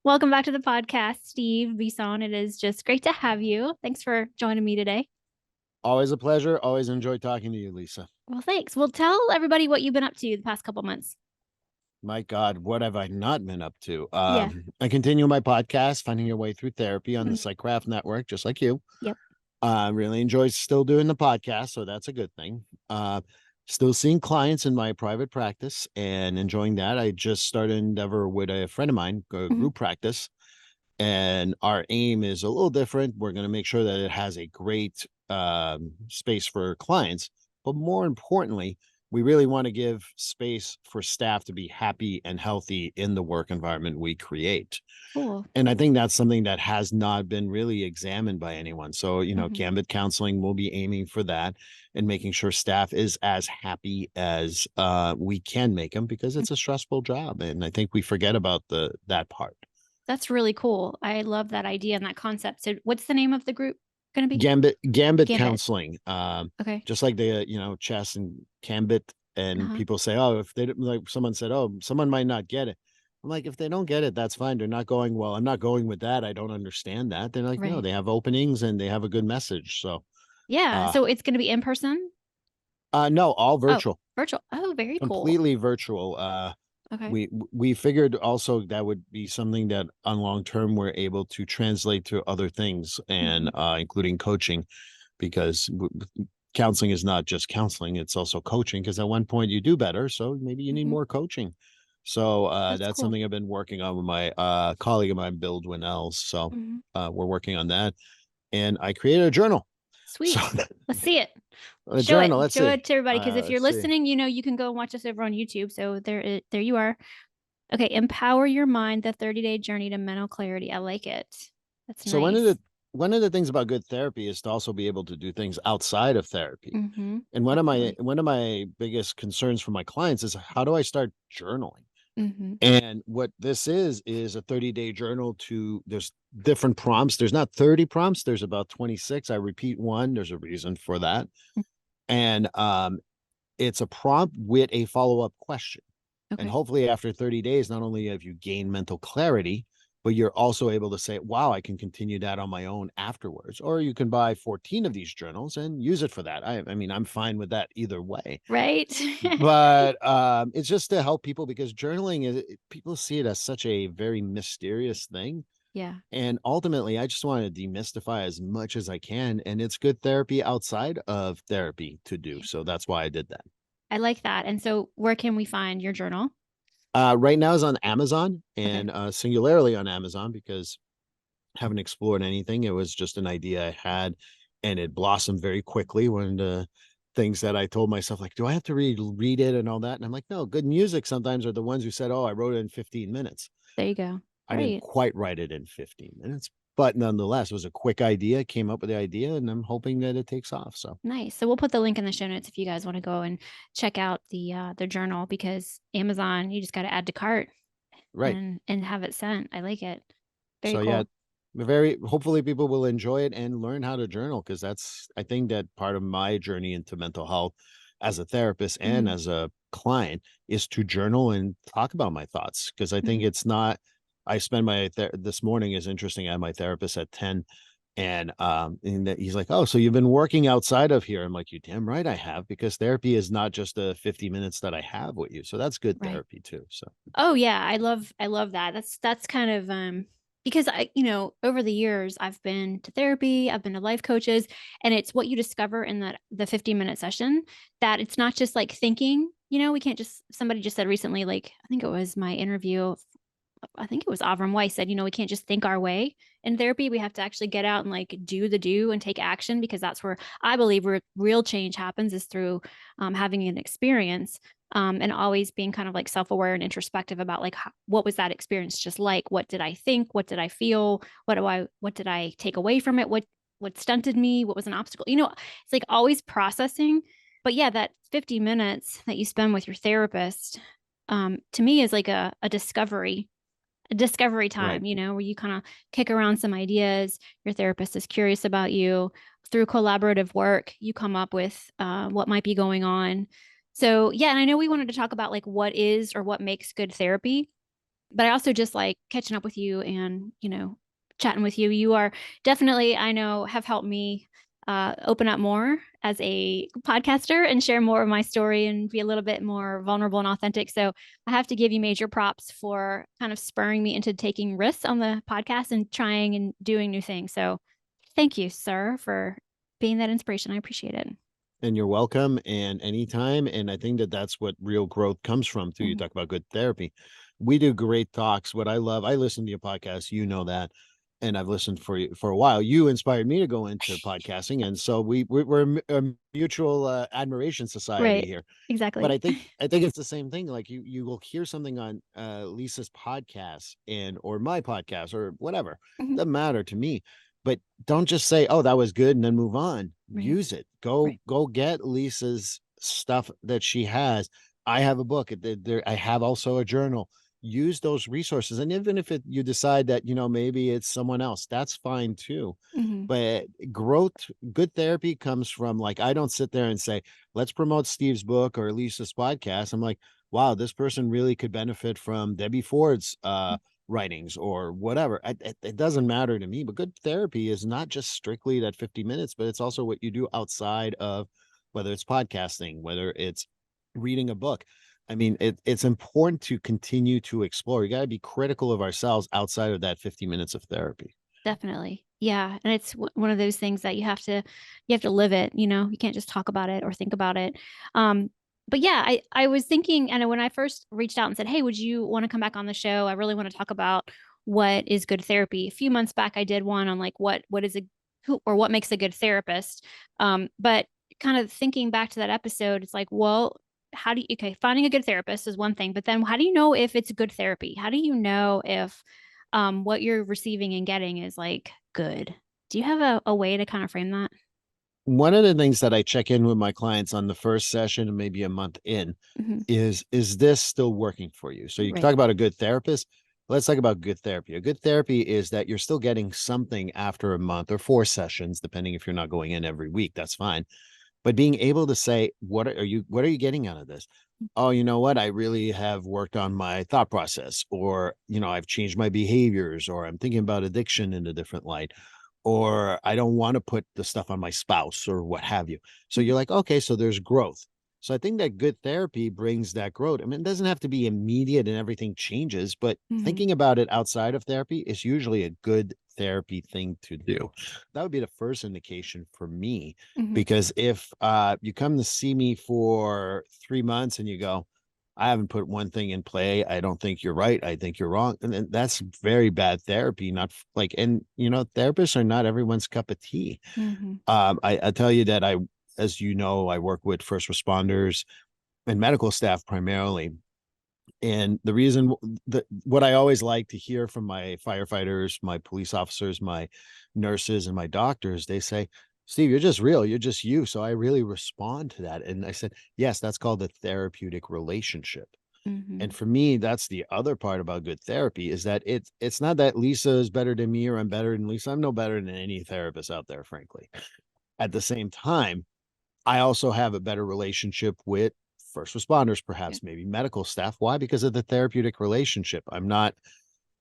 Welcome back to the podcast, Steve Bison. It is just great to have you. Thanks for joining me today. Always a pleasure. Always enjoy talking to you, Lisa. Well, thanks. Well, tell everybody what you've been up to the past couple months. My God, what have I not been up to? Yeah. I continue my podcast, Finding Your Way Through Therapy on the Mhm. PsyCraft Network, just like you. Yep. Really enjoy still doing the podcast, so that's a good thing. Still seeing clients in my private practice and enjoying that. I just started an endeavor with a friend of mine, a Mhm. group practice, and our aim is a little different. We're going to make sure that it has a great space for clients, but more importantly, we really want to give space for staff to be happy and healthy in the work environment we create. Cool. And I think that's something that has not been really examined by anyone. So, Mhm. Gambit Counseling will be aiming for that and making sure staff is as happy as we can make them, because it's a stressful job. And I think we forget about that part. That's really cool. I love that idea and that concept. So, what's the name of the group going to be? Gambit Gambit. Counseling. Okay. Just like the chess and gambit, and Uh-huh. people say, oh, if they like, someone said, oh, someone might not get it. I'm like, if they don't get it, that's fine. They're not going, well, I'm not going with that. I don't understand that. They're like, no, Right. they have openings and they have a good message. So Yeah. uh So it's going to be in person? no, all Oh, virtual, virtual. Oh, very cool. completely virtual. Okay. We figured also that would be something that on long term we're able to translate to other things, and Mhm. including coaching, because counseling is not just counseling, it's also coaching, because at one point you do better, so maybe you need Mhm. more coaching. So That's that's cool. something I've been working on with my colleague of mine, Bill Dwinell. So Mhm. we're working on that, and I created a journal. So Sweet. Let's see it. a Show it. journal, let's Show see. it to everybody because if you're Let's see. listening, you can go and watch us over on YouTube. So there you are. Okay, empower your mind, the 30-day journey to mental clarity. I like it. That's So nice. one of the things about good therapy is to also be able to do things outside of therapy. Mm-hmm. And Absolutely. one of my biggest concerns for my clients is, how do I start journaling? Mm-hmm. And what this is a 30-day journal. There's different prompts. There's not 30 prompts, there's about 26. I repeat one. There's a reason for that. And it's a prompt with a follow-up question. And Okay. hopefully after 30 days, not only have you gained mental clarity, but you're also able to say, wow, I can continue that on my own afterwards. Or you can buy 14 of these journals and use it for that. I mean, I'm fine with that either way. Right? But it's just to help people, because journaling is, people see it as such a very mysterious thing. Yeah. And ultimately, I just want to demystify as much as I can. And it's good therapy outside of therapy to do. So that's why I did that. I like that. And so where can we find your journal? Right now is on Amazon, Okay. and singularly on Amazon, because I haven't explored anything. It was just an idea I had, and it blossomed very quickly. One of the things that I told myself, like, do I have to read it and all that? And I'm like, no, good music sometimes are the ones who said, oh, I wrote it in 15 minutes. There you go. I didn't Right. quite write it in 15 minutes, but nonetheless, it was a quick idea, came up with the idea, and I'm hoping that it takes off. So, Nice. So we'll put the link in the show notes if you guys want to go and check out the journal because Amazon, you just got to add to cart right. and have it sent. I like it. Very So, yeah, cool. very hopefully people will enjoy it and learn how to journal, because that's, I think, that part of my journey into mental health as a therapist and Mm-hmm. as a client is to journal and talk about my thoughts, because I think Mm-hmm. it's not, I spend this morning is interesting. I had my therapist at 10, and he's like, oh, so you've been working outside of here. I'm like, you damn right I have, because therapy is not just the 50 minutes that I have with you. So that's good Right. therapy too. So Oh yeah, I love that. That's kind of because over the years I've been to therapy, I've been to life coaches, and it's what you discover in that the 15-minute session that it's not just like thinking, we can't just somebody just said recently, like I think it was my interview, I think it was Avram Weiss said, we can't just think our way in therapy. We have to actually get out and like do and take action because that's where I believe where real change happens is through having an experience and always being kind of like self-aware and introspective about like what was that experience just like? What did I think? What did I feel? What did I take away from it? What stunted me? What was an obstacle? It's like always processing. But yeah, that 50 minutes that you spend with your therapist to me is like a discovery right. time, where you kind of kick around some ideas. Your therapist is curious about you. Through collaborative work, you come up with what might be going on. So, yeah, and I know we wanted to talk about like what is or what makes good therapy. but I also just like catching up with you and, chatting with you. You are definitely, I know, have helped me open up more as a podcaster and share more of my story and be a little bit more vulnerable and authentic. So I have to give you major props for kind of spurring me into taking risks on the podcast and trying and doing new things. So thank you, sir, for being that inspiration. I appreciate it. And you're welcome and anytime. And I think that that's what real growth comes from too. You Mhm. talk about good therapy. We do great talks. What I love, I listen to your podcast, you know that, and I've listened for you for a while. You inspired me to go into podcasting, and so we're a mutual admiration society Right. here. But Exactly. I think it's the same thing. Like you will hear something on Lisa's podcast and or my podcast or whatever. Mhm. Doesn't matter to me. But don't just say, "Oh, that was good," and then move on. Right. Use it. Go Right. go get Lisa's stuff that she has. I have a book. I have also a journal. Use those resources, and even if you decide that maybe it's someone else, that's fine too. Mhm. But growth, good therapy comes from like I don't sit there and say, let's promote Steve's book or Lisa's podcast. I'm like, wow, this person really could benefit from Debbie Ford's writings or whatever. It doesn't matter to me, but good therapy is not just strictly that 50 minutes, but it's also what you do outside of whether it's podcasting, whether it's reading a book. I mean, it's important to continue to explore. You got to be critical of ourselves outside of that 50 minutes of therapy. Definitely. Yeah, and it's one of those things that you have to live it, You can't just talk about it or think about it. Um, but yeah, I was thinking, and when I first reached out and said, "Hey, would you want to come back on the show? I really want to talk about what is good therapy." A few months back I did one on like what is a who or what makes a good therapist. But kind of thinking back to that episode, it's like, well, how do you okay, finding a good therapist is one thing, but then how do you know if it's good therapy? How do you know if what you're receiving and getting is like good? Do you have a way to kind of frame that? One of the things that I check in with my clients on the first session and maybe a month in Hmm. is this still working for you? So you can Right. talk about a good therapist. Let's talk about good therapy. A good therapy is that you're still getting something after a month or 4 sessions, depending if you're not going in every week, that's fine. But being able to say, what are you getting out of this? Oh, you know what? I really have worked on my thought process, or, I've changed my behaviors, or I'm thinking about addiction in a different light, or I don't want to put the stuff on my spouse or what have you. So Mhm. you're like, okay, so there's growth. So I think that good therapy brings that growth. I mean, it doesn't have to be immediate and everything changes, but Mhm. thinking about it outside of therapy is usually a good therapy thing to do. That would be the first indication for me, Mhm. because if you come to see me for 3 months and you go, I haven't put one thing in play. I don't think you're right. I think you're wrong. And then that's very bad therapy. Not like, and therapists are not everyone's cup of tea. Mhm. I tell you that as you know, I work with first responders and medical staff primarily. And the reason that what I always like to hear from my firefighters, my police officers, my nurses, and my doctors, they say, Steve, you're just real. You're just you. So I really respond to that. And I said, yes, that's called the therapeutic relationship. And Mhm. for me, that's the other part about good therapy is that it's not that Lisa is better than me or I'm better than Lisa. I'm no better than any therapist out there, frankly. At the same time, I also have a better relationship with first responders, Yeah. perhaps maybe medical staff. Why? Because of the therapeutic relationship. I'm not,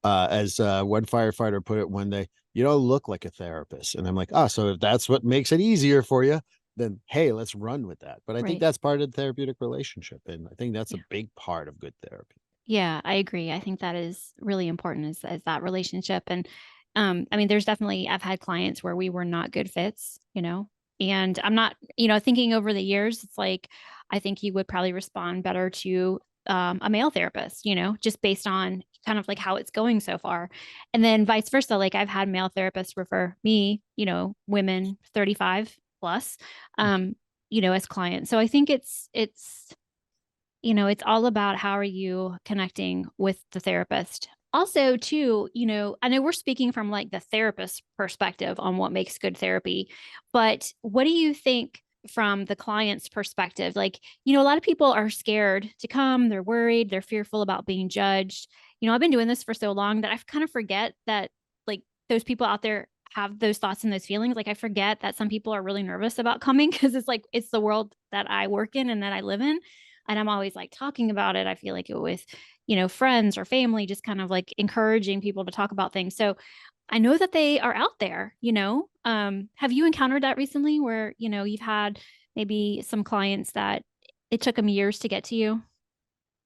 as one firefighter put it one day, you don't look like a therapist. And I'm like, oh, so if that's what makes it easier for you, then hey, let's run with that. But I think Right. that's part of the therapeutic relationship. And I think that's a Yeah. big part of good therapy. Yeah, I agree. I think that is really important is that relationship. And I mean, there's definitely I've had clients where we were not good fits, and I'm not, thinking over the years, it's like I think you would probably respond better to a male therapist, just based on kind of like how it's going so far. And then vice versa. Like I've had male therapists refer me, women 35 plus, um, as clients. So I think it's all about how are you connecting with the therapist. Also, too, I know we're speaking from like the therapist perspective on what makes good therapy, but what do you think from the client's perspective? Like, a lot of people are scared to come, they're worried, they're fearful about being judged. I've been doing this for so long that I kind of forget that like those people out there have those thoughts and those feelings. Like I forget that some people are really nervous about coming because it's like it's the world that I work in and that I live in, and I'm always like talking about it. I feel like it with, friends or family, just kind of like encouraging people to talk about things. So I know that they are out there. Have you encountered that recently where, you've had maybe some clients that it took them years to get to you?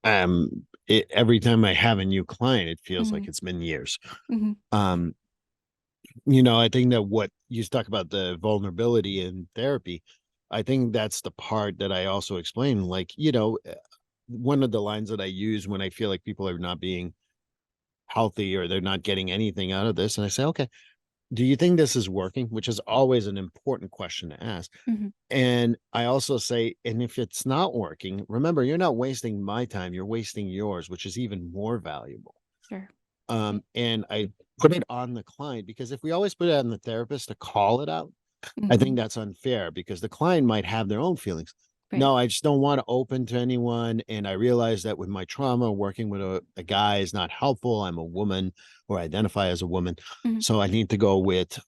Every time I have a new client, it feels Mm-hmm. like it's been years. Mm-hmm. Um, I think that what you talk about the vulnerability in therapy, I think that's the part that I also explain. Like, one of the lines that I use when I feel like people are not being healthy or they're not getting anything out of this, and I say, okay, do you think this is working? Which is always an important question to ask. Mm-hmm. And I also say, and if it's not working, remember, you're not wasting my time, you're wasting yours, which is even more valuable. Sure. Right. And I put it on the client because if we always put it on the therapist to call it out, I Mm-hmm. think that's unfair because the client might have their own feelings. Right. No, I just don't want to open to anyone. And I realize that with my trauma, working with a guy is not helpful. I'm a woman or identify as a woman. Mm-hmm. So I need to go with,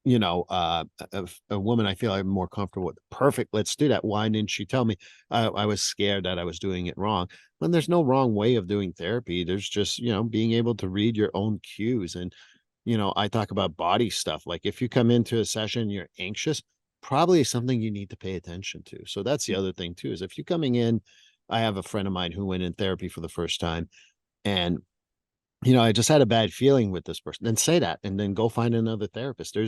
a woman I feel I'm more comfortable with. Perfect. Let's do that. Why didn't she tell me? I was scared that I was doing it wrong. When there's no wrong way of doing therapy, there's just, being able to read your own cues. And I talk about body stuff. Like if you come into a session, you're anxious, probably something you need to pay attention to. So that's the other thing too, is if you're coming in, I have a friend of mine who went in therapy for the first time and I just had a bad feeling with this person. Then say that and then go find another therapist.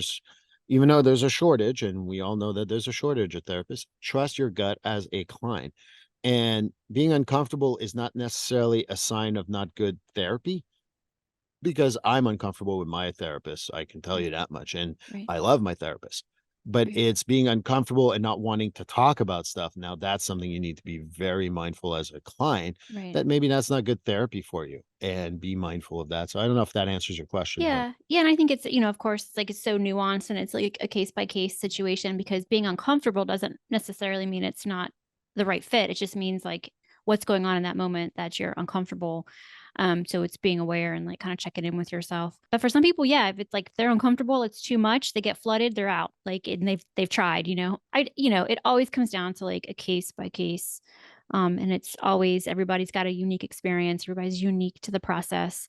Even though there's a shortage, and we all know that there's a shortage of therapists, trust your gut as a client. And being uncomfortable is not necessarily a sign of not good therapy because I'm uncomfortable with my therapist. I can tell you Right. that much. And Right. I love my therapist, but Right. it's being uncomfortable and not wanting to talk about stuff. Now, that's something you need to be very mindful as a client Right. that maybe that's not good therapy for you and be mindful of that. So I don't know if that answers your question, but Yeah. Yeah. And I think of course, it's like it's so nuanced and it's like a case by case situation because being uncomfortable doesn't necessarily mean it's not the right fit. It just means like what's going on in that moment that you're uncomfortable. So it's being aware and like kind of checking in with yourself. But for some people, yeah, if it's like they're uncomfortable, it's too much, they get flooded, they're out. Like and they've tried. It always comes down to like a case by case. And it's always everybody's got a unique experience, everybody's unique to the process.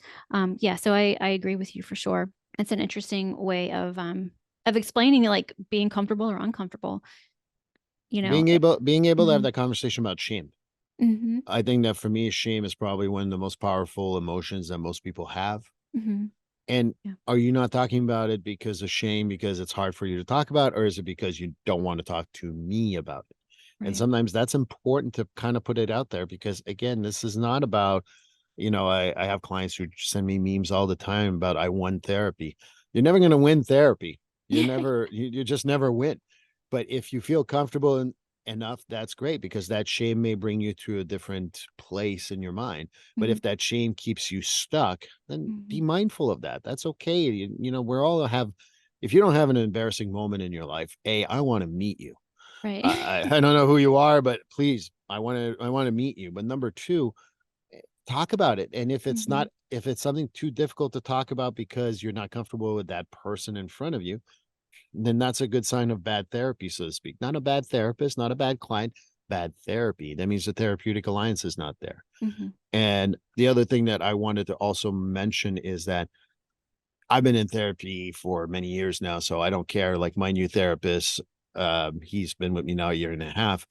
Yeah, so I agree with you for sure. It's an interesting way of explaining like being comfortable or uncomfortable, you know. being able to have Mhm. that conversation about shame. Mhm. I think that for me, shame is probably one of the most powerful emotions that most people have. Mhm. And Yeah. are you not talking about it because of shame, because it's hard for you to talk about, or is it because you don't want to talk to me about it? And Right. sometimes that's important to kind of put it out there because, again, this is not about, I have clients who send me memes all the time about I won therapy. You're never going to win therapy. You just never win. But if you feel comfortable enough, that's great because that shame may bring you to a different place in your mind. But Mhm. if that shame keeps you stuck, then be Mhm. mindful of that. That's okay. We're all have, if you don't have an embarrassing moment in your life, I want to meet you. Right. I don't know who you are, but please, I want to meet you. But number two, talk about it. And Mhm. if it's something too difficult to talk about because you're not comfortable with that person in front of you, then that's a good sign of bad therapy, so to speak. Not a bad therapist, not a bad client, bad therapy. That means the therapeutic alliance is not there. Mhm. And the other thing that I wanted to also mention is that I've been in therapy for many years now, so I don't care. Like my new therapist, he's been with me now a year and a half.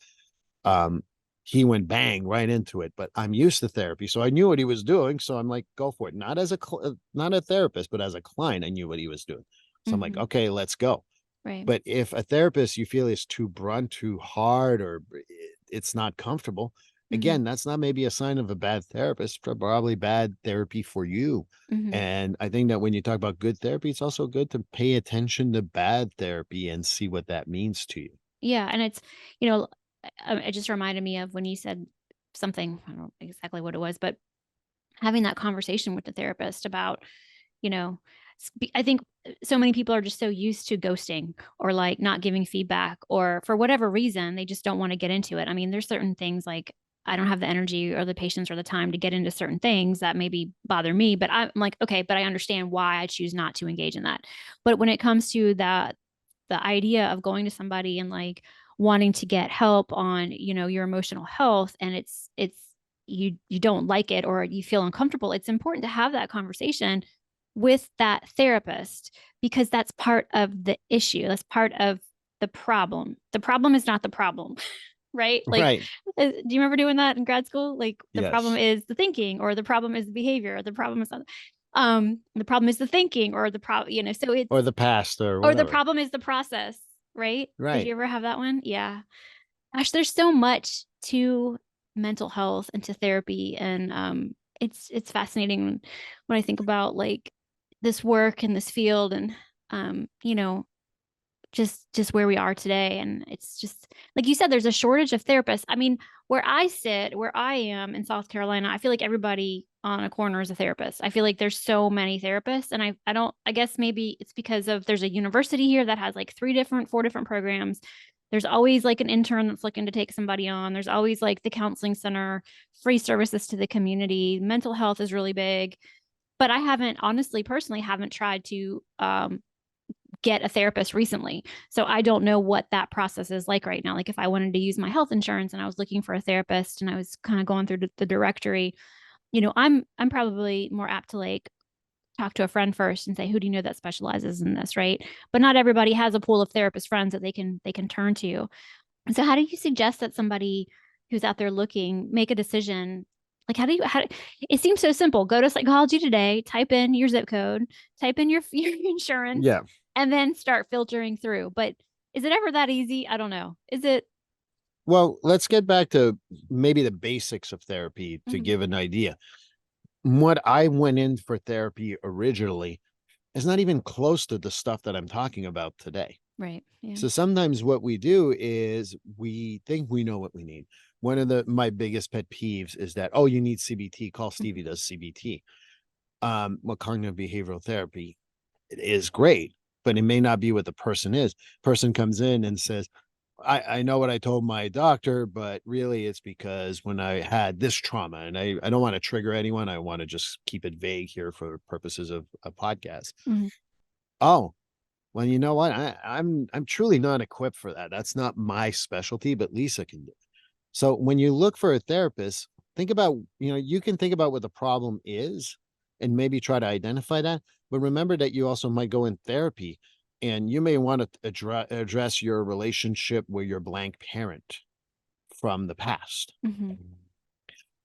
Um, he went bang right into it, but I'm used to therapy, so I knew what he was doing. So I'm like, go for it. Not a therapist, but as a client, I knew what he was doing. So I'm like, Mhm. okay, let's go. Right. But if a therapist you feel is too blunt, too hard, or it's not comfortable, Mhm. again, that's not maybe a sign of a bad therapist, probably bad therapy for you. Mhm. And I think that when you talk about good therapy, it's also good to pay attention to bad therapy and see what that means to you. Yeah, and it's, you know, it just reminded me of when you said something, I don't know exactly what it was, but having that conversation with the therapist about, you know, I think so many people are just so used to ghosting or like not giving feedback or for whatever reason, they just don't want to get into it. I mean, there's certain things like I don't have the energy or the patience or the time to get into certain things that maybe bother me, but I'm like, okay, but I understand why I choose not to engage in that. But when it comes to that, the idea of going to somebody and like wanting to get help on, your emotional health and it's you don't like it or you feel uncomfortable, it's important to have that conversation with that therapist, because that's part of the issue. That's part of the problem. The problem is not the problem, right? Like, Right. do you remember doing that in grad school? Like, the problem Yes. is the thinking, or the problem is the behavior, or the problem is not, the problem is the thinking, or the problem, so it's, Or the past or or the whatever. problem is the process, right? Did Right. you ever have that one? Yeah. Gosh, there's so much to mental health and to therapy, and it's fascinating when I think about like this work and this field, and just where we are today. And it's just like you said, there's a shortage of therapists. I mean, where I sit, where I am in South Carolina, I feel like everybody on a corner is a therapist. I feel like there's so many therapists, and I don't, I guess maybe it's because of there's a university here that has like four different programs. There's always like an intern that's looking to take somebody on. There's always like the counseling center, free services to the community. Mental health is really big, but I haven't, honestly, personally, haven't tried to get a therapist recently. So I don't know what that process is like right now. Like, if I wanted to use my health insurance and I was looking for a therapist and I was kind of going through the directory, I'm probably more apt to like talk to a friend first and say, who do you know that specializes in this, right? But not everybody has a pool of therapist friends that they can turn to. So how do you suggest that somebody who's out there looking make a decision? Like, it seems so simple. Go to Psychology Today, type in your zip code, type in your your insurance, Yeah. and then start filtering through. But is it ever that easy? I don't know. Is it? Well, let's get back to maybe the basics of therapy to Mhm. give an idea. What I went in for therapy originally is not even close to the stuff that I'm talking about today. Right. Yeah. So sometimes what we do is we think we know what we need. One of my biggest pet peeves is that, oh, you need CBT, call Mhm. Stevie does CBT. Well, cognitive behavioral therapy is great, but it may not be what the person is. Person comes in and says, I know what I told my doctor, but really it's because when I had this trauma, and I don't want to trigger anyone. I want to just keep it vague here for purposes of a podcast. Mhm. Oh, well, you know what? I'm truly not equipped for that. That's not my specialty, but Lisa can do it. So when you look for a therapist, think about, you can think about what the problem is and maybe try to identify that. But remember that you also might go in therapy and you may want to address your relationship with your blank parent from the past. Mhm.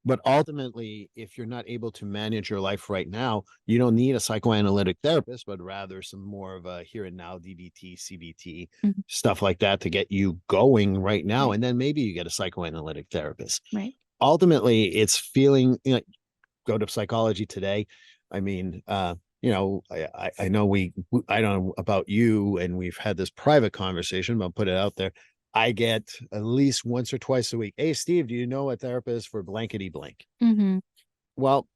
But ultimately, if you're not able to manage your life right now, you don't need a psychoanalytic therapist, but rather some more of a here and now DBT, CBT, Mhm. stuff like that to get you going right now. Right. And then maybe you get a psychoanalytic therapist. Right. Ultimately, it's feeling, go to Psychology Today. I mean, I know I don't know about you, and we've had this private conversation, but I'll put it out there. I get at least once or twice a week. Hey, Steve, do you know a therapist for blankety blank? Mhm. Well,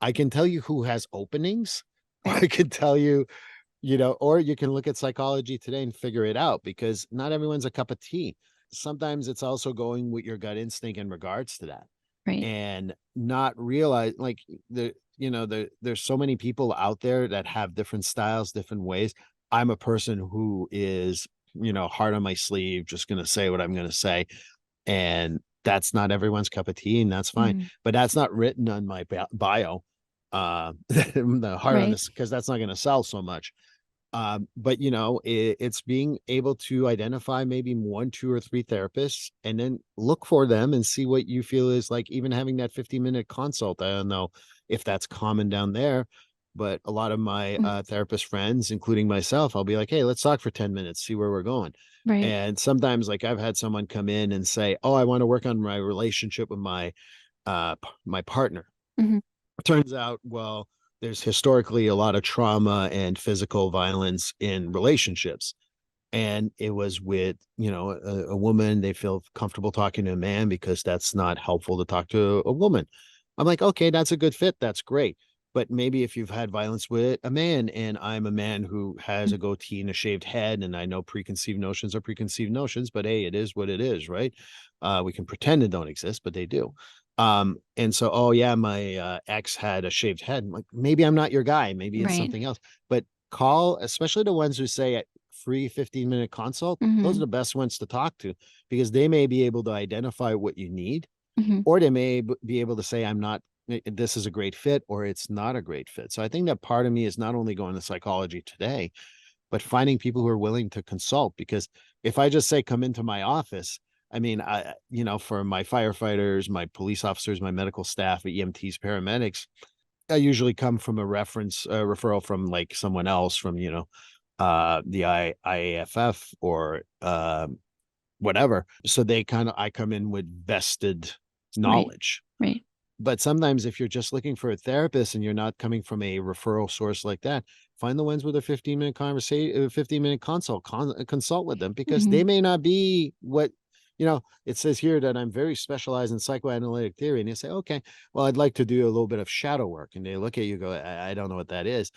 I can tell you who has openings. Right. I can tell you, or you can look at Psychology Today and figure it out because not everyone's a cup of tea. Sometimes it's also going with your gut instinct in regards to that Right. and not realize like there's so many people out there that have different styles, different ways. I'm a person who is, hard on my sleeve, just going to say what I'm going to say. And that's not everyone's cup of tea, and that's fine. Mhm. But that's not written on my bio. The hard on Right. this because that's not going to sell so much. But it's being able to identify maybe one, two, or three therapists and then look for them and see what you feel is like even having that 15-minute consult. I don't know if that's common down there, but a lot of my Mhm. therapist friends, including myself, I'll be like, hey, let's talk for 10 minutes, see where we're going. Right. And sometimes like I've had someone come in and say, oh, I want to work on my relationship with my partner. Mhm. Turns out, well, there's historically a lot of trauma and physical violence in relationships. And it was with, a woman, they feel comfortable talking to a man because that's not helpful to talk to a woman. I'm like, okay, that's a good fit. That's great. But maybe if you've had violence with a man and I'm a man who has a Mhm. goatee and a shaved head, and I know preconceived notions are preconceived notions, but hey, it is what it is, right? We can pretend they don't exist, but they do. And so, oh yeah, my ex had a shaved head. I'm like, maybe I'm not your guy. Maybe it's Right. something else. But call, especially the ones who say free 15-minute consult, those are Mhm. the best ones to talk to because they may be able to identify what you need. Mhm. or they may be able to say, I'm not, this is a great fit, or it's not a great fit. So I think that part of me is not only going to psychology today, but finding people who are willing to consult. Because if I just say, come into my office, I mean, for my firefighters, my police officers, my medical staff, EMTs, paramedics, I usually come from a referral from like someone else from, the IAFF or whatever. So I come in with vested Right. knowledge. Right. But sometimes if you're just looking for a therapist and you're not coming from a referral source like that, find the ones with a 15-minute conversation, 15-minute consult with them, because they Mhm. may not be what, it says here that I'm very specialized in psychoanalytic theory. And you say, okay, well, I'd like to do a little bit of shadow work. And they look at you, go, I don't know what that is.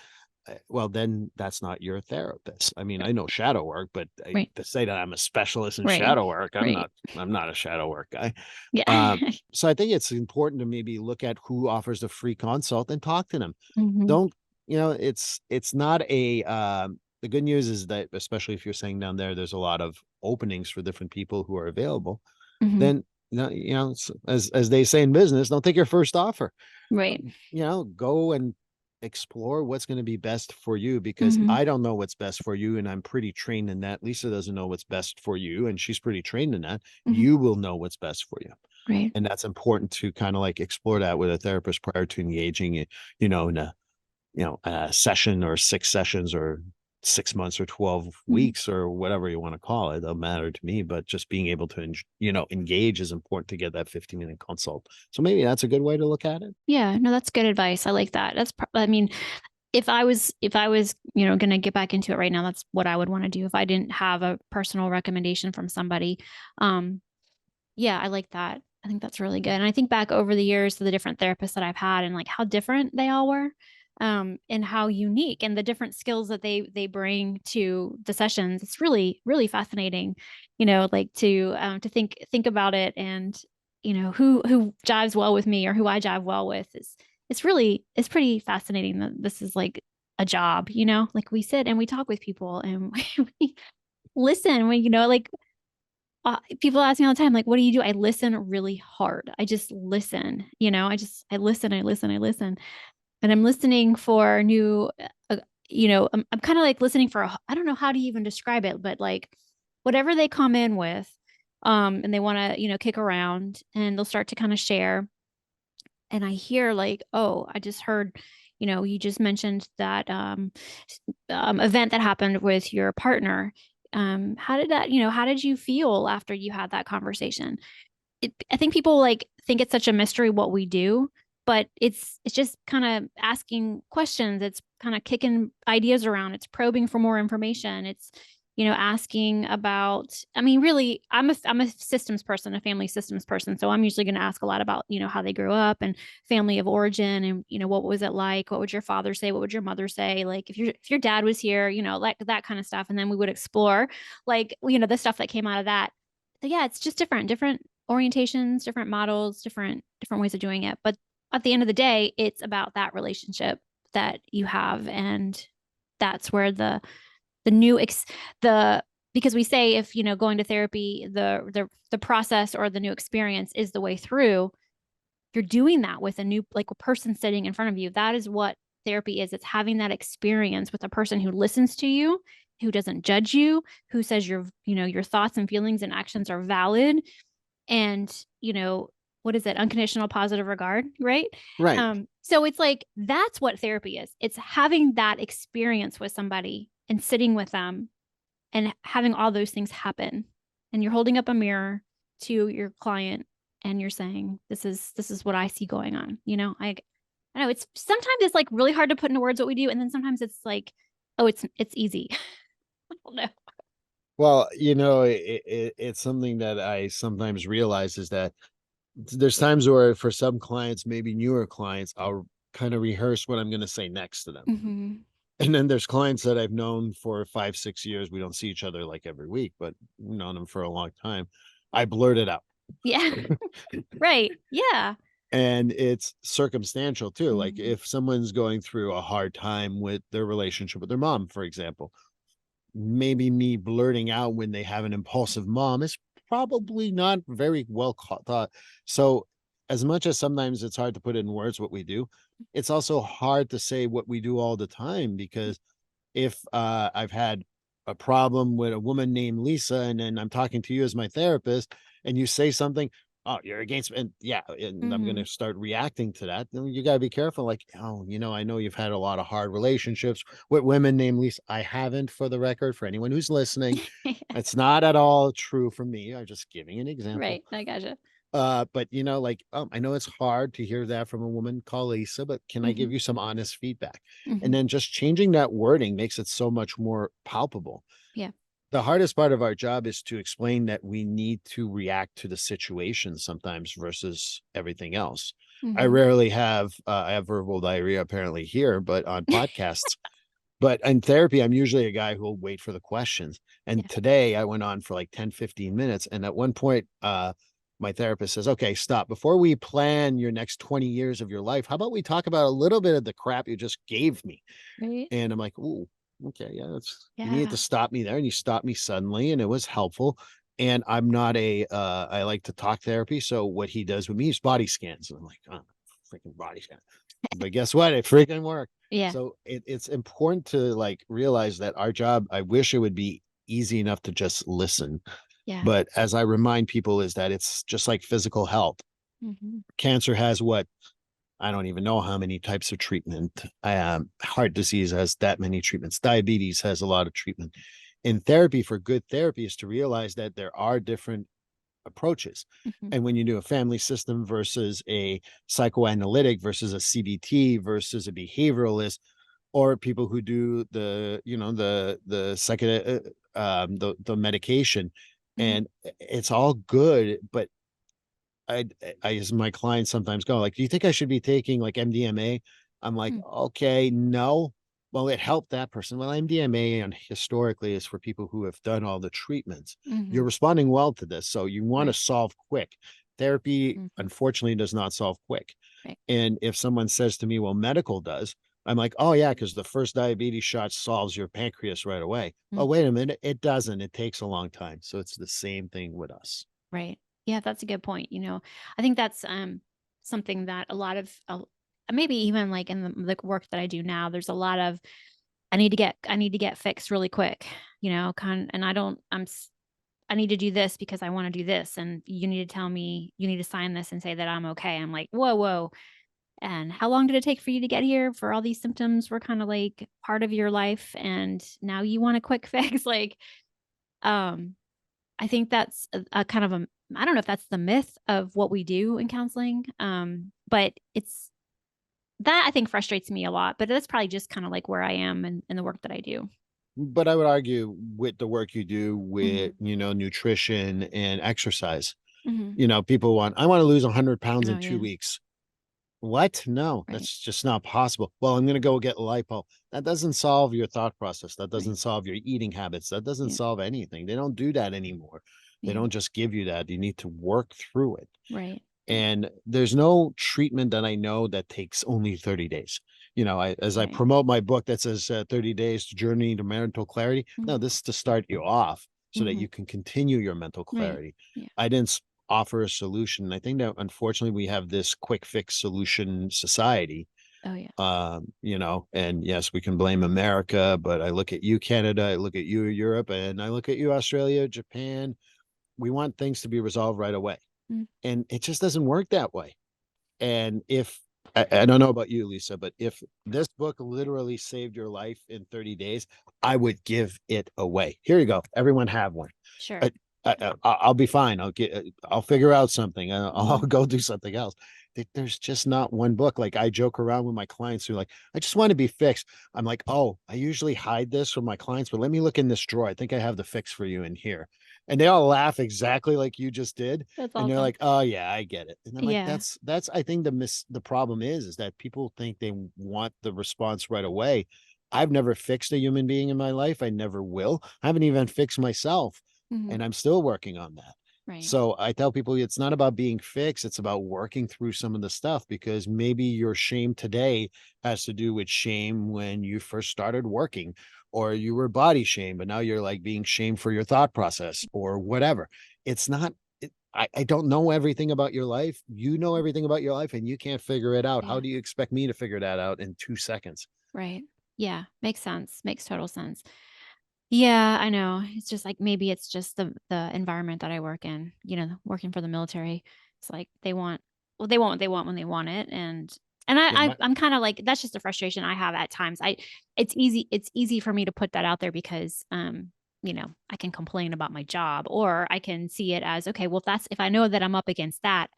Well, then that's not your therapist. I mean, I know shadow work, but Right. to say that I'm a specialist in Right. shadow work, Right. I'm not a shadow work guy. Yeah. So I think it's important to maybe look at who offers a free consult and talk to them. Mhm. Don't, it's not the good news is that, especially if you're saying down there's a lot of openings for different people who are available, Mhm. then, as they say in business, don't take your first offer. Right. Go and explore what's going to be best for you, because Mhm. I don't know what's best for you. And I'm pretty trained in that. Lisa doesn't know what's best for you, and she's pretty trained in that. Mhm. You will know what's best for you. Right. And that's important to kind of like explore that with a therapist prior to engaging it, in a session or 6 sessions or 6 months or 12 Mhm. weeks or whatever you want to call it. It doesn't matter to me, but just being able to, engage is important to get that 15-minute consult. So maybe that's a good way to look at it. Yeah, no, that's good advice. I like that. I mean, if I was, going to get back into it right now, that's what I would want to do if I didn't have a personal recommendation from somebody. Um, yeah, I like that. I think that's really good. And I think back over the years to the different therapists that I've had and like how different they all were, and how unique and the different skills that they bring to the sessions. It's really, really fascinating, like to think about it and who jives well with me or who I jive well with is it's pretty fascinating that this is like a job, like we sit and we talk with people and we listen when like people ask me all the time, like, what do you do? I listen really hard. I just listen, I listen, I listen. And I'm listening for new, I'm kind of like listening for, I don't know how to even describe it, but like whatever they come in with, and they want to, kick around and they'll start to kind of share. And I hear like, oh, I just heard, you just mentioned that event that happened with your partner. How did that, how did you feel after you had that conversation? I think people like think it's such a mystery what we do, but it's just kind of asking questions. It's kind of kicking ideas around. It's probing for more information. It's asking about. I mean, really, I'm a systems person, a family systems person. So I'm usually going to ask a lot about how they grew up and family of origin and what was it like? What would your father say? What would your mother say? Like if your dad was here, like that kind of stuff, and then we would explore like the stuff that came out of that. So yeah, it's just different orientations, different models, different ways of doing it. But at the end of the day, it's about that relationship that you have, and that's where the new ex the because we say if going to therapy, the process or the new experience is the way through. You're doing that with a new like a person sitting in front of you. That is what therapy is. It's having that experience with a person who listens to you, who doesn't judge you, who says your thoughts and feelings and actions are valid, and what is it, unconditional positive regard, right? Right. So it's like that's what therapy is. It's having that experience with somebody and sitting with them and having all those things happen, and you're holding up a mirror to your client and you're saying this is what I see going on. I know it's sometimes it's like really hard to put into words what we do, and then sometimes it's like, oh, it's easy. I don't know. Well, it's something that I sometimes realize is that there's times where for some clients, maybe newer clients, I'll kind of rehearse what I'm going to say next to them. Mm-hmm. And then there's clients that I've known for 5, 6 years. We don't see each other like every week, but we've known them for a long time. I blurt it out. Yeah. Right. Yeah. And it's circumstantial too. Like Mm-hmm. if someone's going through a hard time with their relationship with their mom, for example, maybe me blurting out when they have an impulsive mom is probably not very well thought. So, as much as sometimes it's hard to put in words what we do, it's also hard to say what we do all the time, because if I've had a problem with a woman named Lisa, and then I'm talking to you as my therapist, and you say something, oh, you're against me, and yeah, and I'm Mm-hmm. gonna start reacting to that. Then you gotta be careful. Like, oh, I know you've had a lot of hard relationships with women named Lisa. I haven't, for the record, for anyone who's listening. It's not at all true for me. I'm just giving an example. Right. I gotcha. But like, I know it's hard to hear that from a woman called Lisa, but can I Mm-hmm. give you some honest feedback? And Mm-hmm. then just changing that wording makes it so much more palpable. Yeah. The hardest part of our job is to explain that we need to react to the situation sometimes versus everything else. I Mm-hmm. rarely have I have verbal diarrhea apparently here, but on podcasts. But in therapy, I'm usually a guy who will wait for the questions. And Yeah. today I went on for like 10, 15 minutes. And at one point, my therapist says, okay, stop. Before we plan your next 20 years of your life, how about we talk about a little bit of the crap you just gave me? Right. And I'm like, ooh, okay, yeah, that's, you needed to Yeah. stop me there. And you stopped me suddenly, and it was helpful. And I'm not I like to talk therapy. So what he does with me is body scans. And I'm like, oh, freaking body scan. But guess what? It freaking worked. Yeah. So it's important to like realize that our job, I wish it would be easy enough to just listen. Yeah. But as I remind people, is that it's just like physical health. Mm-hmm. Cancer has what, I don't even know how many types of treatment. Heart disease has that many treatments. Diabetes has a lot of treatment. In therapy, for good therapy, is to realize that there are different approaches. Mm-hmm. And when you do a family system versus a psychoanalytic versus a CBT versus a behavioralist, or people who do the, the second, the medication, Mm-hmm. and it's all good, but I, as my clients sometimes go, like, do you think I should be taking like MDMA? I'm like, okay, no. Well, it helped that person. Well, MDMA and historically is for people who have done all the treatments. Mm-hmm. You're responding well to this, so you want to Right. solve quick. Therapy, Mm-hmm. unfortunately, does not solve quick. Right. And if someone says to me, well, medical does, I'm like, oh, yeah, because the first diabetes shot solves your pancreas right away. Oh, Mm-hmm. wait a minute. It doesn't. It takes a long time. So it's the same thing with us. Right. Yeah, that's a good point. I think that's something that a lot of maybe even like in the work that I do now, there's a lot of I need to get fixed really quick, and I need to do this because I want to do this, and you need to tell me, you need to sign this and say that I'm okay. I'm like, whoa, whoa. And how long did it take for you to get here? For all these symptoms were kind of like part of your life, and now you want a quick fix. Like, um, I think that's a kind of I don't know if that's the myth of what we do in counseling. But it's that I think frustrates me a lot, but that's probably just kind of like where I am in the work that I do. But I would argue with the work you do with, Hmm. nutrition and exercise, Hmm. people I want to lose 100 pounds Oh in two yeah. weeks. What? No, Right. that's just not possible. Well, I'm going to go get lipo. That doesn't solve your thought process. That Right. doesn't solve your eating habits. That doesn't Yeah. solve anything. They don't do that anymore. They Yeah. don't just give you that. You need to work through it. Right. Right. And there's no treatment that I know that takes only 30 days. As I Right. promote my book that says 30 days to journey to mental clarity. No, Hmm. this is to start you off so that Hmm. you can continue your mental Right. clarity. Yeah. I didn't offer a solution. I think that unfortunately we have this quick fix solution society. Oh yeah. And yes, we can blame America, but I look at you, Canada, I look at you, Europe, and I look at you, Australia, Japan. We want things to be resolved right away. Mm. And it just doesn't work that way. And if I don't know about you, Lisa, but if this book literally saved your life in 30 days, I would give it away. Here you go. Everyone have one. Sure. I, I'll be fine. I'll figure out something. I'll Hmm. go do something else. There's just not one book. Like, I joke around with my clients who are like, I just want to be fixed. I'm like, oh, I usually hide this from my clients, but let me look in this drawer. I think I have the fix for you in here. And they all laugh exactly like you just did. That's And they're awesome. like, oh yeah, I get it. And I'm like, Yeah. that's I think the problem is that people think they want the response right away. I've never fixed a human being in my life. I never will. I haven't even fixed myself. Hmm. And I'm still working on that. Right. So I tell people it's not about being fixed, it's about working through some of the stuff, because maybe your shame today has to do with shame when you first started working, or you were body shamed, but now you're like being shamed for your thought process or whatever. it's not, I don't know everything about your life. You know everything about your life and you can't figure it out. How Yeah. do you expect me to figure that out in 2 seconds? Right. Yeah. Makes sense. Makes total sense. Yeah, I know. It's just like maybe it's just the environment that I work in, working for the military. It's like they want well, they want what they want when they want it. And Yeah, I'm kind of like that's just a frustration I have at times. It's easy for me to put that out there because I can complain about my job or I can see it as okay, well if I know that I'm up against that,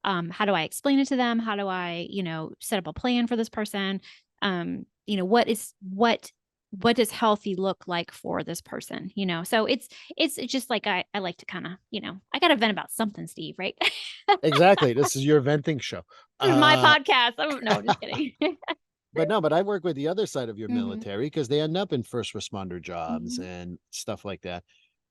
how do I explain it to them? How do I, set up a plan for this person? What does healthy look like for this person, so it's just like I like to kind of, I got to vent about something, Steve, right? exactly. This is your venting show. This is my Uh, podcast. No, just kidding. but no, but I work with the other side of your Hmm. military because they end up in first responder jobs Hmm. and stuff like that.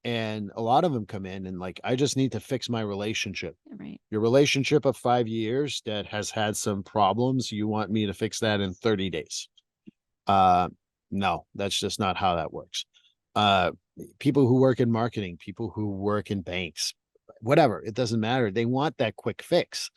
And a lot of them come in and like, I just need to fix my relationship. Right. Your relationship of 5 years that has had some problems, you want me to fix that in 30 days. Uh, no, that's just not how that works. Uh, People who work in marketing, people who work in banks, whatever, it doesn't matter. They want that quick fix.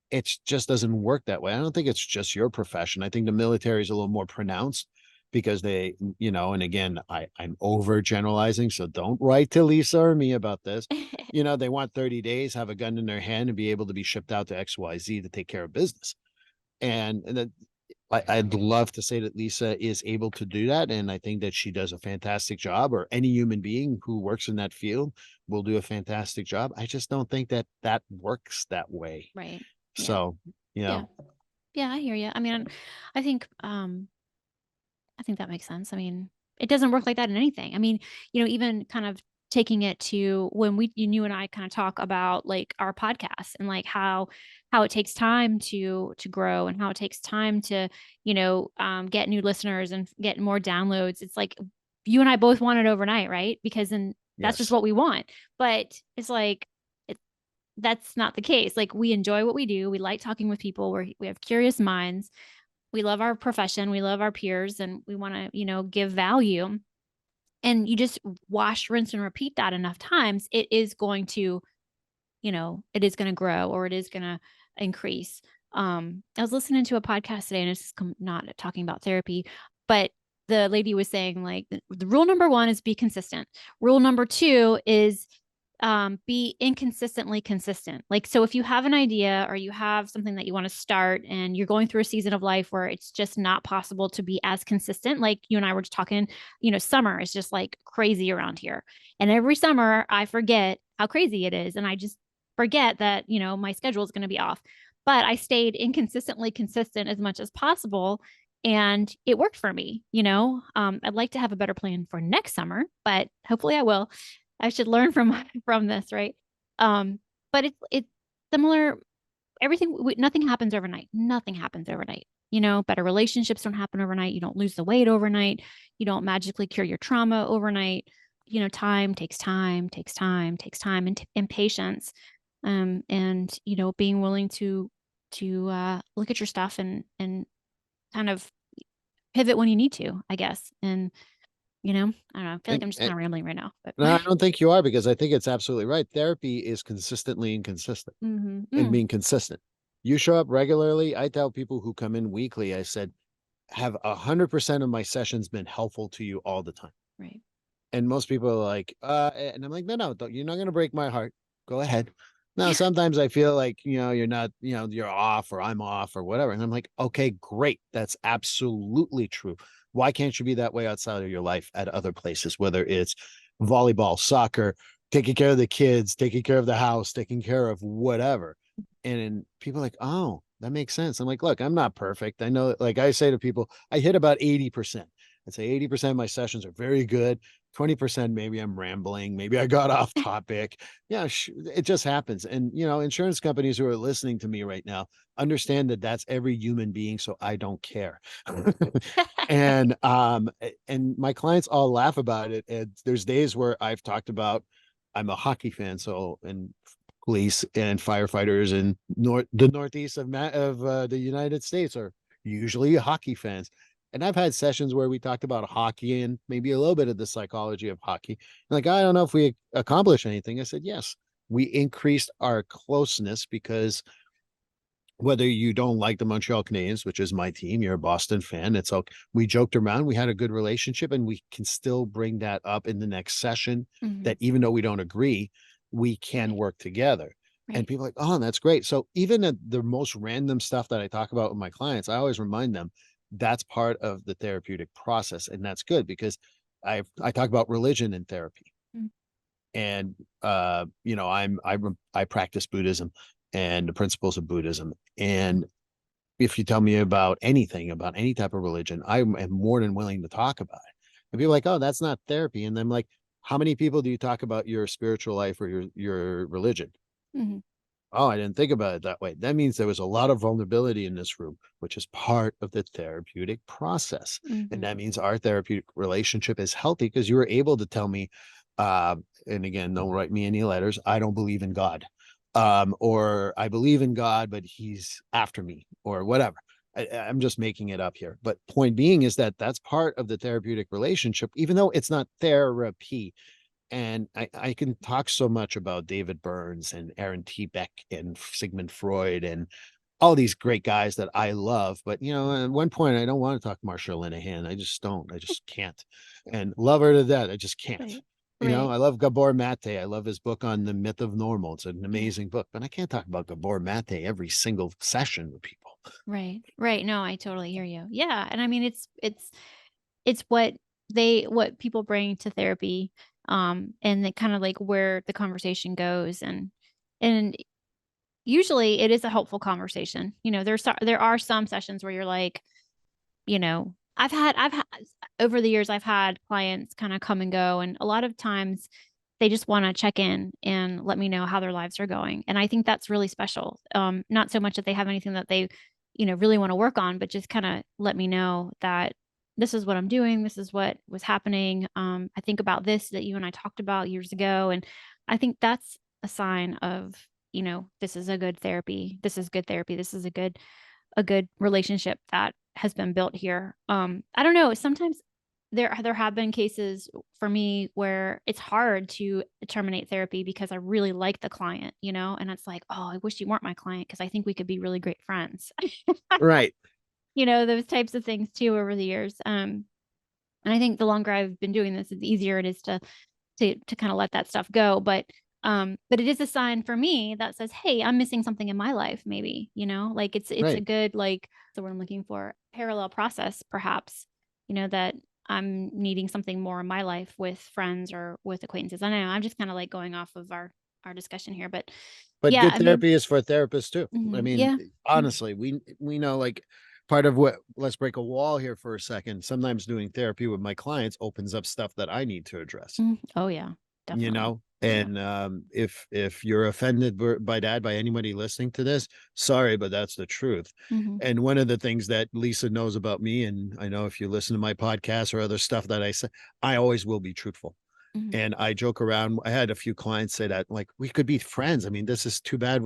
It just doesn't work that way. I don't think it's just your profession. I think the military is a little more pronounced because they, and again, I'm over generalizing, so don't write to Lisa or me about this. They want 30 days, have a gun in their hand, and be able to be shipped out to XYZ to take care of business. And I'd love to say that Lisa is able to do that. And I think that she does a fantastic job, or any human being who works in that field will do a fantastic job. I just don't think that that works that way. Right. Yeah. So, you Yeah. know, Yeah, I hear you. I mean, I think I think that makes sense. I mean, it doesn't work like that in anything. I mean, even kind of taking it to when you and I kind of talk about like our podcast and like how it takes time to grow and how it takes time to, get new listeners and get more downloads. It's like you and I both want it overnight, right? Because then that's just yes, what we want. But it's like that's not the case. Like we enjoy what we do. We like talking with people. We have curious minds, we love our profession, we love our peers, and we want to, give value. And you just wash, rinse, and repeat that enough times, it is going to grow or it is going to increase. I was listening to a podcast today, and it's not talking about therapy, but the lady was saying like the rule number one is be consistent. Rule number two is be inconsistently consistent. Like, so if you have an idea or you have something that you want to start and you're going through a season of life where it's just not possible to be as consistent, like you and I were just talking, summer is just like crazy around here. And every summer I forget how crazy it is. And I just forget that, my schedule is going to be off. But I stayed inconsistently consistent as much as possible. And it worked for me, I'd like to have a better plan for next summer, but hopefully I will. I should learn from from this, right? But it's similar. Nothing happens overnight. Nothing happens overnight. Better relationships don't happen overnight. You don't lose the weight overnight. You don't magically cure your trauma overnight. Time takes time, takes time, takes time, and patience. And being willing to look at your stuff and kind of pivot when you need to, I guess. And I don't know. I feel like and, I'm just and kind of rambling right now, but. no, I don't think you are, because I think it's absolutely right. Therapy is consistently inconsistent Hmm. and Mm, being consistent. You show up regularly. I tell people who come in weekly, I said, have 100% of my sessions been helpful to you all the time? right. And most people are like, and I'm like, no, no, you're not going to break my heart. Go ahead. Now, sometimes I feel like, you're not, you're off, or I'm off, or whatever. And I'm like, okay, great. That's absolutely true. Why can't you be that way outside of your life at other places, whether it's volleyball, soccer, taking care of the kids, taking care of the house, taking care of whatever? And then people are like, oh, that makes sense. I'm like, look, I'm not perfect. I know, like I say to people, I hit about 80%. I'd say 80% of my sessions are very good. 20% maybe I'm rambling, maybe I got off topic. Yeah, it just happens. And insurance companies who are listening to me right now understand that that's every human being, so I don't care. And my clients all laugh about it. And there's days where I've talked about, I'm a hockey fan, so, and police and firefighters in the northeast of the United States are usually hockey fans. And I've had sessions where we talked about hockey and maybe a little bit of the psychology of hockey. Like, I don't know if we accomplish anything. I said, yes. we increased our closeness because whether you don't like the Montreal Canadiens, which is my team, you're a Boston fan, it's okay. We joked around, we had a good relationship, and we can still bring that up in the next session. Mm-hmm. That even though we don't agree, we can Right. work together. And Right. people are like, oh, that's great. So even at the most random stuff that I talk about with my clients, I always remind them that's part of the therapeutic process, and that's good because I talk about religion in therapy, Mm-hmm. and I practice Buddhism and the principles of Buddhism. And if you tell me about anything, about any type of religion, I am more than willing to talk about it. And people are like, oh, that's not therapy. And I'm like, how many people do you talk about your spiritual life or your religion? Mm-hmm. Oh, I didn't think about it that way. That means there was a lot of vulnerability in this room, which is part of the therapeutic process. And Mm-hmm. that means our therapeutic relationship is healthy because you were able to tell me, uh, and again, don't write me any letters. I don't believe in God. Or I believe in God, but he's after me or whatever. I'm just making it up here. But point being is that that's part of the therapeutic relationship, even though it's not therapy. And I can talk so much about David Burns and Aaron T. Beck and Sigmund Freud and all these great guys that I love. But, at one point, I don't want to talk Marsha Linehan. I just don't. I just can't. And love her to death. I just can't. Right. Right. I love Gabor Mate. I love his book on the myth of normal. It's an Yeah. amazing book, but I can't talk about Gabor Mate every single session with people. Right. Right. No, I totally hear you. Yeah. And I mean, it's what people bring to therapy, and the kind of like where the conversation goes, and usually it is a helpful conversation. There are some sessions where you're like, I've had over the years, I've had clients kind of come and go, and a lot of times they just want to check in and let me know how their lives are going. And I think that's really special. Not so much that they have anything that they, really want to work on, but just kind of let me know that this is what I'm doing. This is what was happening. I think about this that you and I talked about years ago. And I think that's a sign of, this is a good therapy. This is good therapy. This is a good relationship that has been built here. I don't know. Sometimes there have been cases for me where it's hard to terminate therapy because I really like the client, and it's like, oh, I wish you weren't my client because I think we could be really great friends. Right. Those types of things too over the years. And I think the longer I've been doing this, the easier it is to kind of let that stuff go. But it is a sign for me that says, hey, I'm missing something in my life, maybe, like it's a Right. good, like, the word I'm looking for, parallel process, perhaps, that I'm needing something more in my life with friends or with acquaintances. I know I'm just kind of like going off of our discussion here, but But yeah, good I mean, therapy is for therapists too. I mean, yeah. Mm, honestly, we know, like, part of what, let's break a wall here for a second. Sometimes doing therapy with my clients opens up stuff that I need to address. oh yeah, definitely. Yeah. And if you're offended by that, by anybody listening to this, sorry, but that's the truth. Hmm. And one of the things that Lisa knows about me, and I know if you listen to my podcast or other stuff that I say, I always will be truthful. Hmm. And I joke around. I had a few clients say that, like, we could be friends. I mean, this is too bad.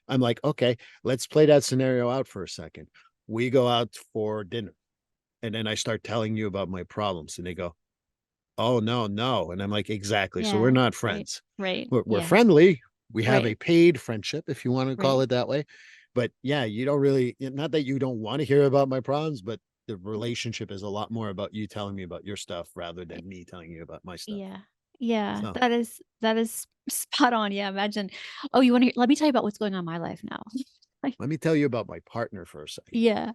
I'm like, okay, let's play that scenario out for a second. We go out for dinner, and then I start telling you about my problems, and they go, oh, no, no. And I'm like, exactly. So we're Yeah. not Right. friends. Right. We're Yeah. friendly. We have a Right. paid friendship, if you want to call Right. it that way. But yeah, you don't really, not that you don't want to hear about my problems, but the relationship is a lot more about you telling me about your stuff rather Right. than me telling you about my stuff. Yeah. Yeah. So That is spot on. Yeah. Imagine. Oh, you want to hear? Let me tell you about what's going on in my life now. Like, let me tell you about my partner for a second. yeah.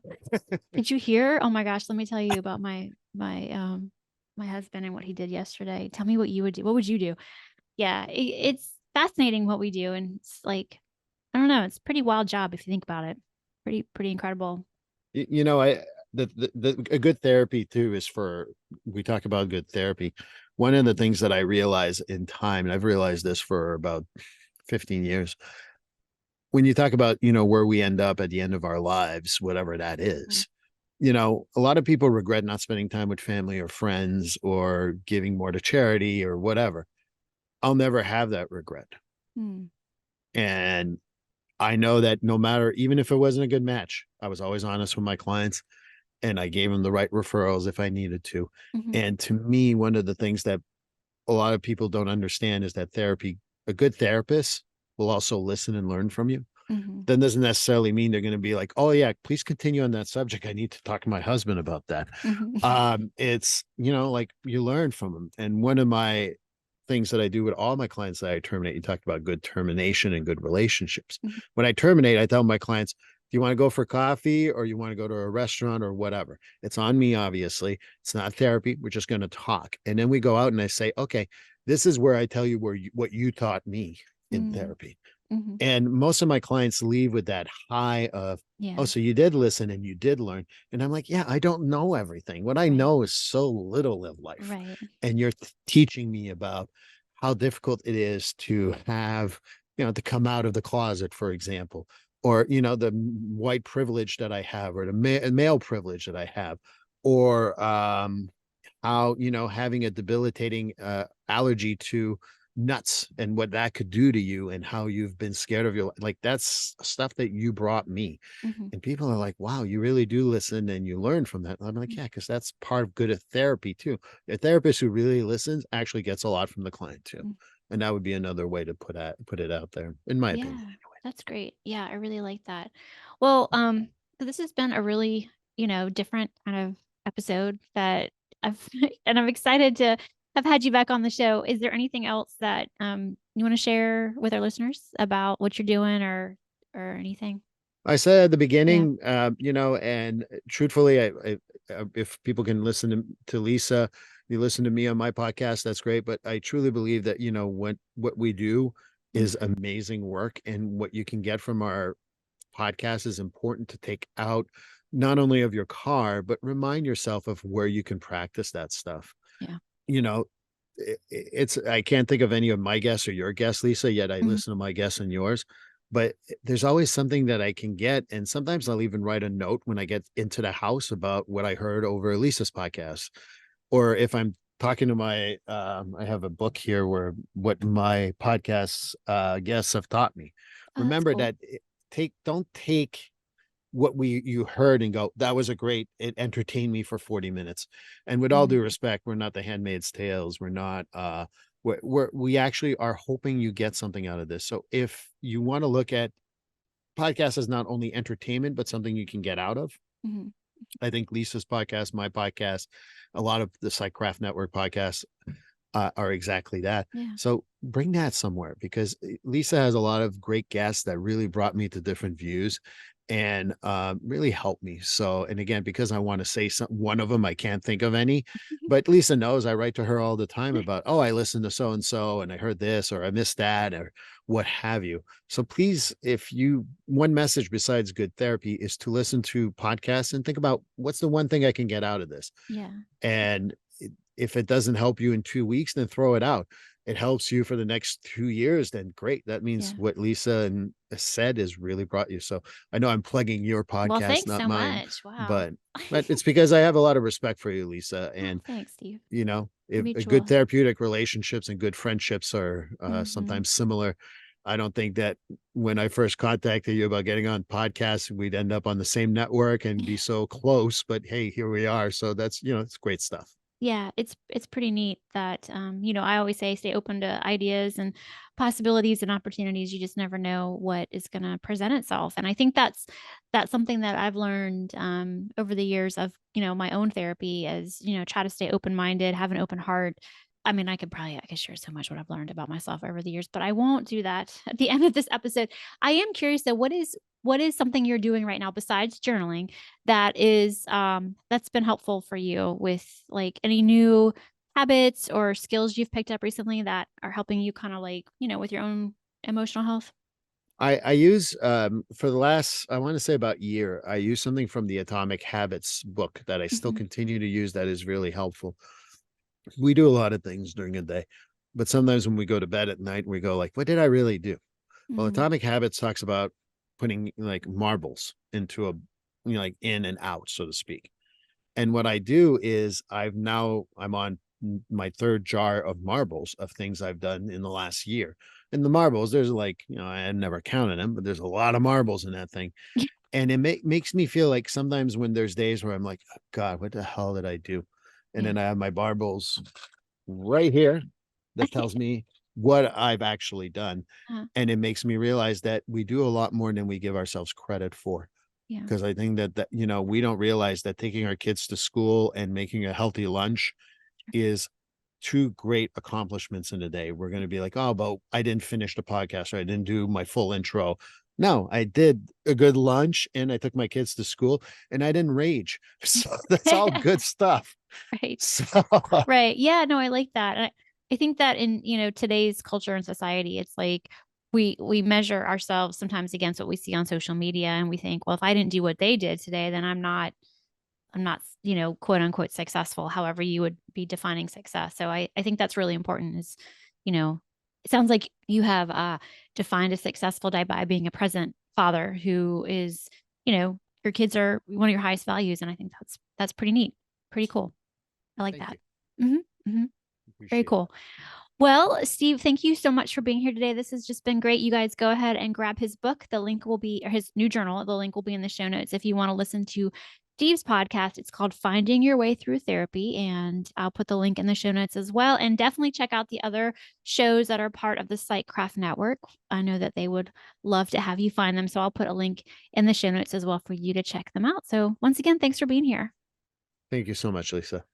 Did you hear? Oh my gosh, let me tell you about my husband and what he did yesterday. Tell me what you would do. What would you do? Yeah, it's fascinating what we do, and it's like, I don't know, it's a pretty wild job if you think about it. Pretty incredible. I a good therapy too is for, we talk about good therapy. One of the things that I realize in time, and I've realized this for about 15 years, when you talk about, where we end up at the end of our lives, whatever that Mhm. is, a lot of people regret not spending time with family or friends or giving more to charity or whatever. I'll never have that regret. Hmm. And I know that no matter, even if it wasn't a good match, I was always honest with my clients and I gave them the right referrals if I needed to. Mhm. And to me, one of the things that a lot of people don't understand is that therapy a good therapist will also listen and learn from you. Hmm. That doesn't necessarily mean they're going to be like, oh yeah, please continue on that subject. I need to talk to my husband about that. Hmm. It's, you know, like you learn from them. And one of my things that I do with all my clients that I terminate, you talked about good termination and good relationships. When I terminate, I tell my clients, do you want to go for coffee or you want to go to a restaurant or whatever? It's on me, obviously. It's not therapy. We're just going to talk. And then we go out and I say, okay, this is where I tell you what you taught me in Hmm. therapy. Hmm. And most of my clients leave with that high of, oh, Yeah. so you did listen and you did learn. And I'm like, yeah, I don't know everything. What I Right. know is so little of life. Right. And you're teaching me about how difficult it is to have, you know, to come out of the closet, for example, or, you know, the white privilege that I have, or the male privilege that I have, or how, you know, having a debilitating allergy to nuts and what that could do to you and how you've been scared of your, like, that's stuff that you brought me. Hmm. And people are like, wow, you really do listen and you learn from that. And I'm like, yeah, because that's part of good at therapy too. A therapist who really listens actually gets a lot from the client too. And that would be another way to put it out there, in my opinion. Yeah, that's great. Yeah, I really like that. Well, so this has been a really, different kind of episode that I've and I'm excited to have had you back on the show. Is there anything else that you want to share with our listeners about what you're doing or anything? I said at the Yeah. beginning, you know, and truthfully, if people can listen to Lisa, you listen to me on my podcast, that's great. But I truly believe that, you know, what we do Mm. is amazing work, and what you can get from our podcast is important to take out, not only of your car, but remind yourself of where you can practice that stuff. Yeah. You know, it's, I can't think of any of my guests or your guests, Lisa, yet I Mhm. listen to my guests and yours. But there's always something that I can get. And sometimes I'll even write a note when I get into the house about what I heard over Lisa's podcast. Or if I'm talking to my, I have a book here where what my podcast guests have taught me. Oh, that's Remember cool. that don't take what you heard and go, that was a great, it entertained me for 40 minutes. And with all Mhm. due respect, we're not the Handmaid's Tales. We're not we actually are hoping you get something out of this. So if you want to look at podcasts as not only entertainment but something you can get out of, Mhm. I think Lisa's podcast, my podcast, a lot of the Psychcraft Network podcasts are exactly that. Yeah. So bring that somewhere, because Lisa has a lot of great guests that really brought me to different views and really helped me. So, and again, because I want to say one of them, I can't think of any, but Lisa knows I write to her all the time about, oh, I listened to so and so and I heard this or I missed that or what have you. So please, if you, one message besides good therapy is to listen to podcasts and think about what's the one thing I can get out of this. Yeah. And if it doesn't help you in 2 weeks, then throw it out. It helps you for the next 2 years, then great. That means Yeah. what Lisa and said has really brought you. So I know I'm plugging your Well, podcast, thanks not so mine, much. Wow. but it's because I have a lot of respect for you, Lisa. Oh, And thanks, Steve. you know, if a good Mutual. therapeutic relationships and good friendships are Mhm. sometimes similar. I don't think that when I first contacted you about getting on podcasts, we'd end up on the same network and be so close. But hey, here we are. So that's, you know, it's great stuff. Yeah, it's pretty neat that I always say stay open to ideas and possibilities and opportunities. You just never know what is going to present itself. And I think that's something that I've learned over the years of, my own therapy is, try to stay open-minded, have an open heart. I mean, I could share so much what I've learned about myself over the years, but I won't do that at the end of this episode. I am curious though, what is something you're doing right now besides journaling that's been helpful for you with, like, any new habits or skills you've picked up recently that are helping you kinda, like, with your own emotional health? I use for the last, I want to say about year, I use something from the Atomic Habits book that I still Mhm, continue to use that is really helpful. We do a lot of things during a day, but sometimes when we go to bed at night, we go like, what did I really do? Well, mhm, Atomic Habits talks about putting like marbles into a, you know, like in and out, so to speak. And what I do is I'm on my third jar of marbles of things I've done in the last year. And the marbles, there's like, you know, I had never counted them, but there's a lot of marbles in that thing. And it makes me feel like sometimes when there's days where I'm like, "Oh, God, what the hell did I do?" And yeah. then I have my marbles right here that tells me. what I've actually done. Uh, And it makes me realize that we do a lot more than we give ourselves credit for. yeah. Because I think that, we don't realize that taking our kids to school and making a healthy lunch is two great accomplishments in a day. We're going to be like, oh, but I didn't finish the podcast or I didn't do my full intro. No, I did a good lunch and I took my kids to school and I didn't rage. So that's all good stuff. Right. So Right. Yeah, no, I like that. And I think that in, today's culture and society, it's like we measure ourselves sometimes against what we see on social media and we think, well, if I didn't do what they did today, then I'm not, quote unquote successful, however you would be defining success. So I think that's really important is, you know, it sounds like you have defined a successful day by being a present father who is, your kids are one of your highest values. And I think that's pretty neat. Pretty cool. I like thank that. you. Hmm. Hmm. Very Appreciate it. cool. Well, Steve, thank you so much for being here today. This has just been great. You guys go ahead and grab his book. The link will be, or his new journal. The link will be in the show notes if you want to listen to Steve's podcast. It's called Finding Your Way Through Therapy. And I'll put the link in the show notes as well. And definitely check out the other shows that are part of the Sightcraft Network. I know that they would love to have you find them. So I'll put a link in the show notes as well for you to check them out. So once again, thanks for being here. Thank you so much, Lisa.